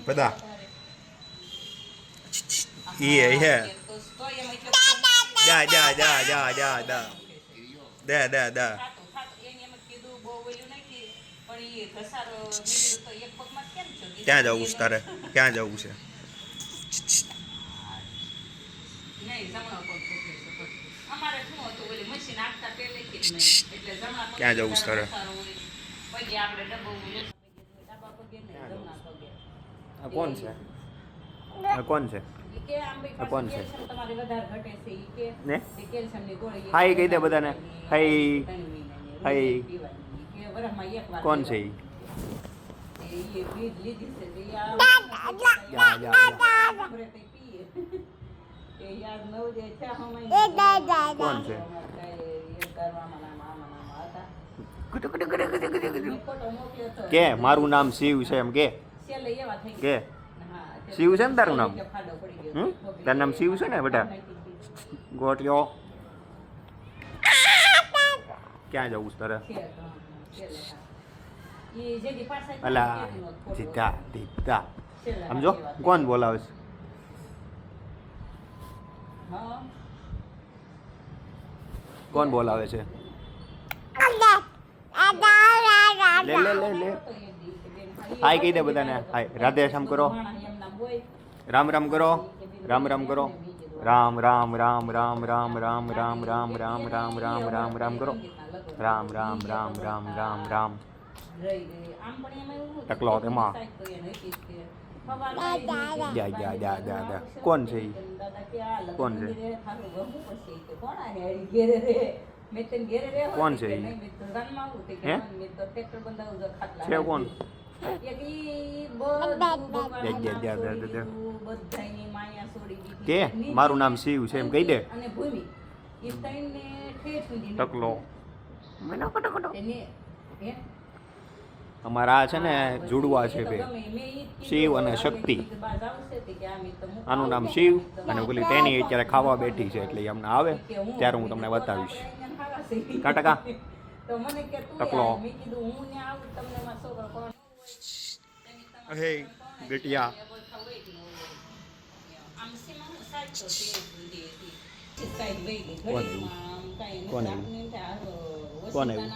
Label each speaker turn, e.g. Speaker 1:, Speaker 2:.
Speaker 1: બધા ઈ હે જા જા જા જા જા દા દે દે દે ક્યાં જવું છે તારે ક્યાં જવું છે ક્યાં જવું છે તારે કોણ છે કોણ છે કોણ છે ને હાઈ કહી દે બધાને હાઈ હાઈ કોણ છે કોણ છે કે મારું નામ શિવ છે એમ કે શિવ છે ને તારું નામ તારું નામ શિવ છે ને બેટા ગોટિયો ક્યાં જવું છે તારે અલા દીધા દીધા સમજો કોણ બોલાવે છે કોણ બોલાવે છે લે લે લે લે હાય કહી દે બધાને હાય રાધે શ્યામ કરો રામ રામ કરો રામ રામ કરો રામ રામ રામ રામ રામ રામ રામ રામ રામ રામ રામ રામ રામ કરો રામ રામ રામ રામ રામ રામ ટકલો તેમાં જા જા જા જા જા કોણ છે કોણ છે કોણ છે હે છે કોણ કે મારું નામ શિવ છે એમ કહી દે ટકલો અમારા આ છે ને જુડવા છે બે શિવ અને શક્તિ આનું નામ શિવ અને પેલી તેની અત્યારે ખાવા બેઠી છે એટલે અમને આવે ત્યારે હું તમને બતાવીશ કાટકા ટકલો હે ગટિયા કોણ કોણ આવ્યું